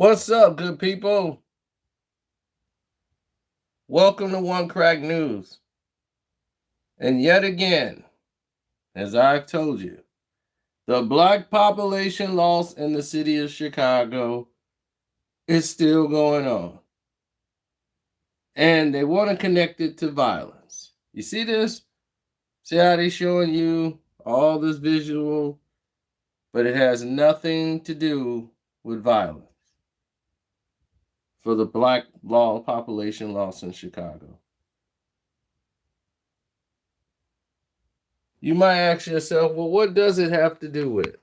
What's up, good people? Welcome to One Crack News. And yet again, as I've told you, the black population loss in the city of Chicago is still going on. And they want to connect it to violence. You see this? See how they showing you all this visual, but it has nothing to do with violence for the black population loss in Chicago. You might ask yourself, well, what does it have to do with?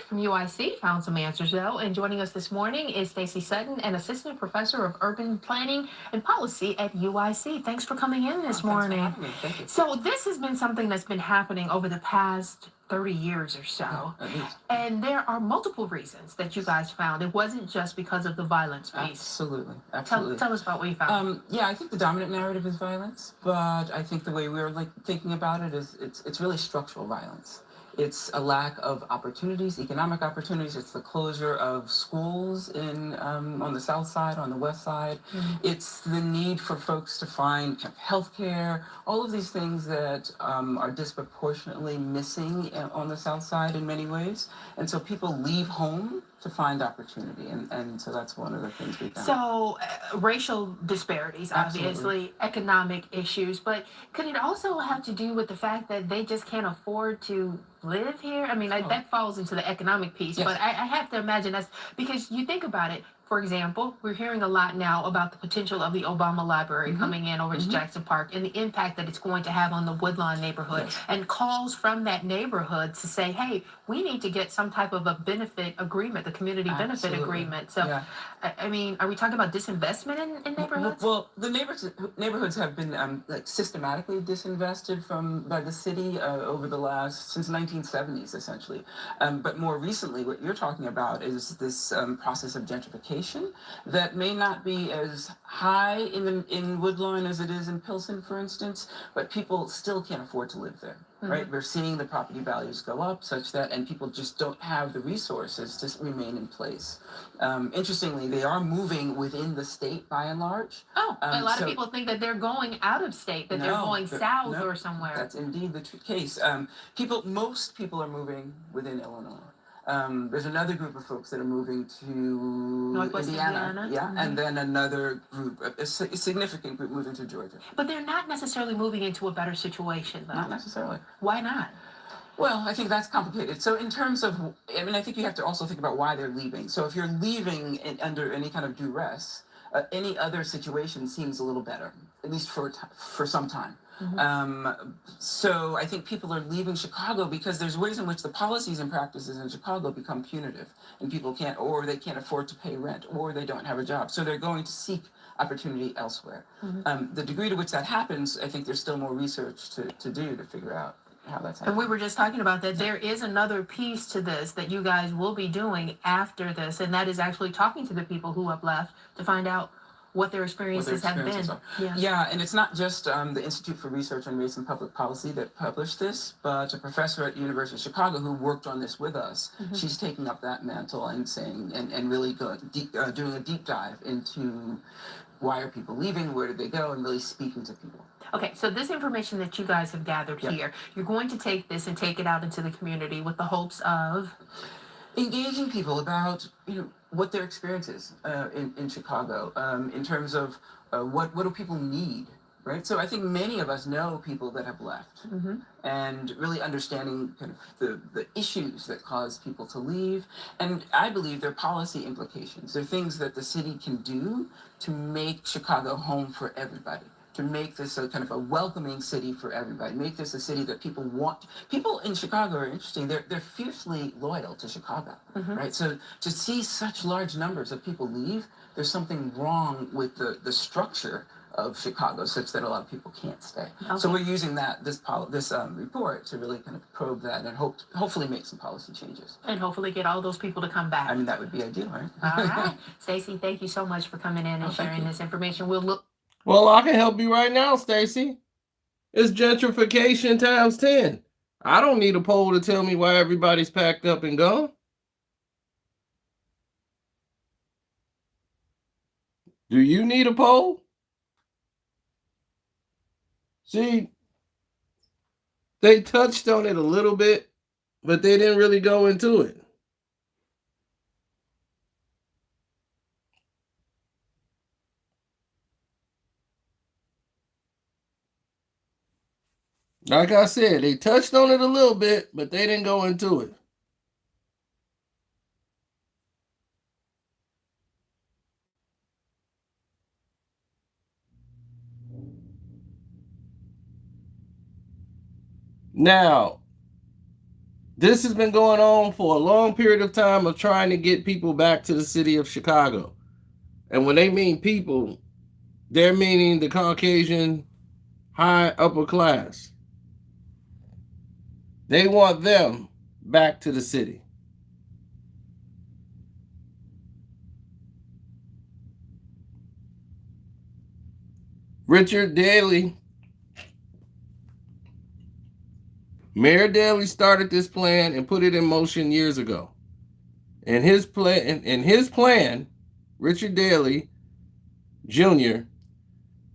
From UIC found some answers though, and joining us this morning is Stacy Sutton, an assistant professor of urban planning and policy at UIC. Thanks for coming in this morning. Thank you. So this has been something that's been happening over the past 30 years or so. At least. And there are multiple reasons that you guys found. It wasn't just because of the violence piece. Absolutely. Tell us about what you found. Yeah, I think the dominant narrative is violence, but I think the way we're thinking about it is it's really structural violence. It's a lack of opportunities, economic opportunities. It's the closure of schools on the south side, on the west side. Mm-hmm. It's the need for folks to find kind of health care, all of these things that are disproportionately missing on the south side in many ways. And so people leave home to find opportunity. And so that's one of the things we found. So, racial disparities, obviously, economic issues, but could it also have to do with the fact that they just can't afford to live here? I mean, that falls into the economic piece, Yes. but I have to imagine that's because you think about it. For example, we're hearing a lot now about the potential of the Obama Library coming in over to Jackson Park and the impact that it's going to have on the Woodlawn neighborhood, Yes. and calls from that neighborhood to say, hey, we need to get some type of a benefit agreement, the community benefit Absolutely. agreement. So, Yeah. I mean, are we talking about disinvestment in neighborhoods? Well, the neighborhoods have been systematically disinvested by the city over the since 1970s, essentially. But more recently, what you're talking about is this process of gentrification that may not be as high in Woodlawn as it is in Pilsen, for instance, but people still can't afford to live there. Right, we're seeing the property values go up such that, and people just don't have the resources to remain in place. Interestingly, they are moving within the state by and large. Oh, a lot of people think that they're going out of state, that they're going south or somewhere. That's indeed the case. Most people are moving within Illinois. There's another group of folks that are moving to Northwest Indiana. Yeah, and then another group, a significant group, moving to Georgia. But they're not necessarily moving into a better situation, though. Not necessarily. Why not? Well, I think that's complicated. So in terms of, I think you have to also think about why they're leaving. So if you're leaving under any kind of duress, any other situation seems a little better, at least for some time. So I think people are leaving Chicago because there's ways in which the policies and practices in Chicago become punitive, and people can't, or they can't afford to pay rent, or they don't have a job. So they're going to seek opportunity elsewhere. The degree to which that happens, I think there's still more research to do to figure out how that's happening. And we were just talking about that. There is another piece to this that you guys will be doing after this, and that is actually talking to the people who have left to find out what their experiences have been. Yeah, and it's not just the Institute for Research on Race and Public Policy that published this, but a professor at the University of Chicago who worked on this with us. She's taking up that mantle and saying, and really doing a deep dive into why are people leaving, where did they go, and really speaking to people. Okay, so this information that you guys have gathered here, you're going to take this and take it out into the community with the hopes of engaging people about what their experience is in Chicago, in terms of what do people need, right? So I think many of us know people that have left, and really understanding kind of the issues that cause people to leave. And I believe there are policy implications. There are things that the city can do to make Chicago home for everybody, to make this a kind of a welcoming city for everybody, make this a city that people want. People in Chicago are interesting. They're fiercely loyal to Chicago, right? So to see such large numbers of people leave, there's something wrong with the structure of Chicago, such that a lot of people can't stay. Okay. So we're using this report to really kind of probe that and hopefully make some policy changes. And hopefully get all those people to come back. I mean, that would be ideal, right? All right. Stacy, thank you so much for coming in and sharing this information. We'll look. Well, I can help you right now, Stacy. It's gentrification times 10. I don't need a poll to tell me why everybody's packed up and gone. Do you need a poll? See, they touched on it a little bit, but they didn't really go into it. Like I said, they touched on it a little bit, but they didn't go into it. Now, this has been going on for a long period of time of trying to get people back to the city of Chicago. And when they mean people, they're meaning the Caucasian high upper class. They want them back to the city. Richard Daley, Mayor Daley started this plan and put it in motion years ago. And his plan, Richard Daley Jr.,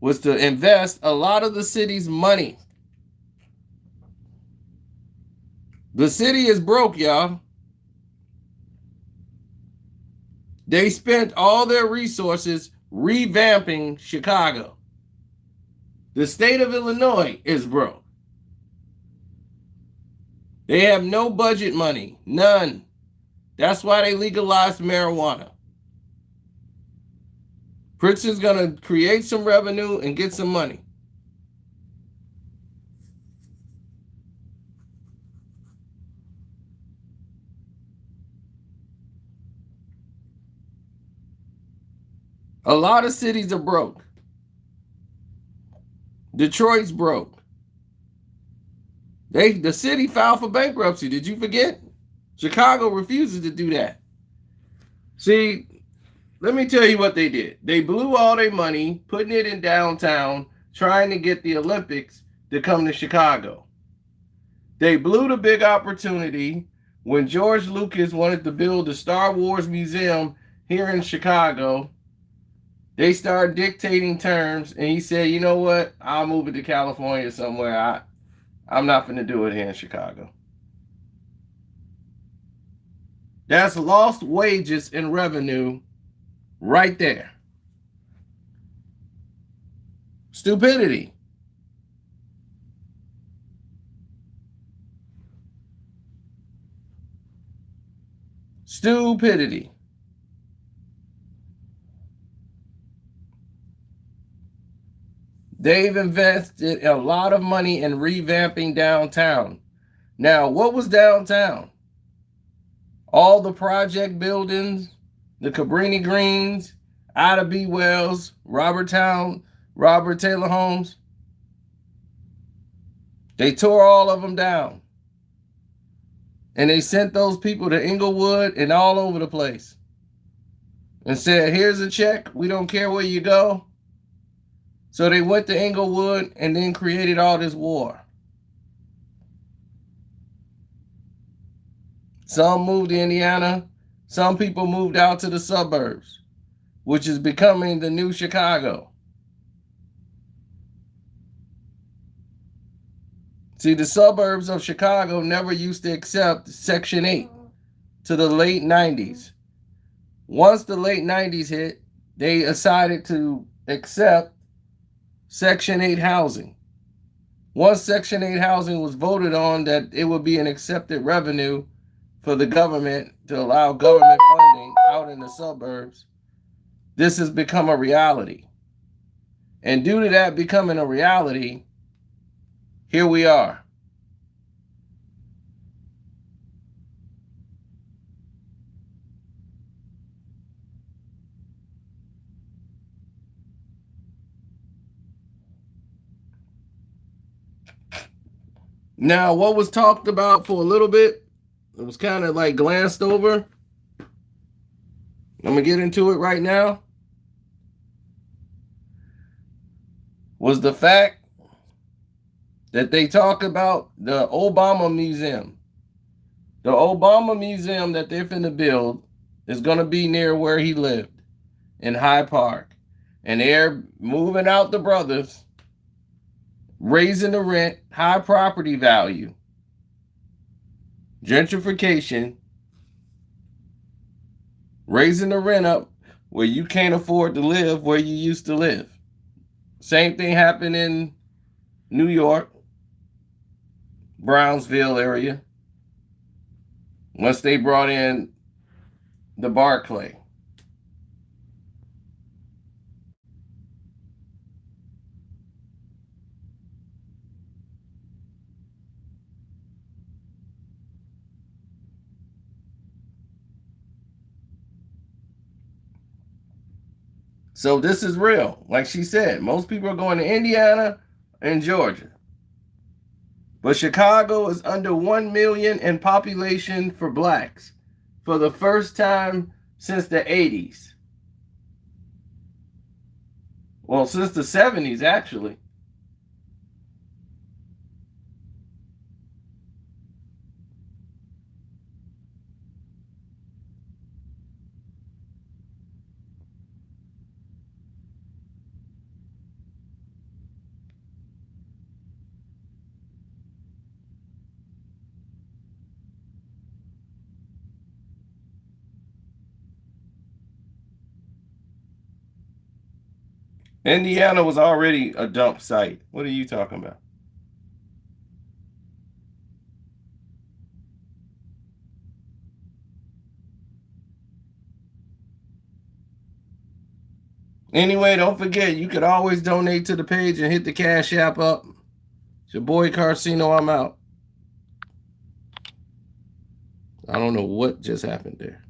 was to invest a lot of the city's money. The city is broke, y'all. They spent all their resources revamping Chicago. The state of Illinois is broke. They have no budget money, none. That's why they legalized marijuana. Princeton's going to create some revenue and get some money. A lot of cities are broke. Detroit's broke. The city filed for bankruptcy. Did you forget? Chicago refuses to do that. See, let me tell you what they did. They blew all their money, putting it in downtown, trying to get the Olympics to come to Chicago. They blew the big opportunity when George Lucas wanted to build the Star Wars Museum here in Chicago. They started dictating terms, and he said, you know what? I'll move it to California somewhere. I'm not going to do it here in Chicago. That's lost wages and revenue right there. Stupidity. Stupidity. They've invested a lot of money in revamping downtown. Now, what was downtown? All the project buildings, the Cabrini Greens, Ida B. Wells, Robert Taylor Homes. They tore all of them down. And they sent those people to Inglewood and all over the place. And said, here's a check. We don't care where you go. So they went to Inglewood and then created all this war. Some moved to Indiana. Some people moved out to the suburbs, which is becoming the new Chicago. See, the suburbs of Chicago never used to accept Section 8 to the late 90s. Once the late 90s hit, they decided to accept Section 8 housing. Once Section 8 housing was voted on that it would be an accepted revenue for the government to allow government funding out in the suburbs, this has become a reality. And due to that becoming a reality, here we are. Now, what was talked about for a little bit, it was kind of like glanced over. I'm going to get into it right now. Was the fact that they talk about, the Obama Museum. The Obama Museum that they're finna build is going to be near where he lived in Hyde Park. And they're moving out the brothers, raising the rent, high property value, gentrification, raising the rent up where you can't afford to live where you used to live. Same thing happened in New York, Brownsville area, once they brought in the Barclay. So this is real. Like she said, most people are going to Indiana and Georgia. But Chicago is under 1 million in population for blacks for the first time since the 80s. Well, since the 70s, actually. Indiana was already a dump site. What are you talking about? Anyway, don't forget, you could always donate to the page and hit the Cash App up. It's your boy Carcino. I'm out. I don't know what just happened there.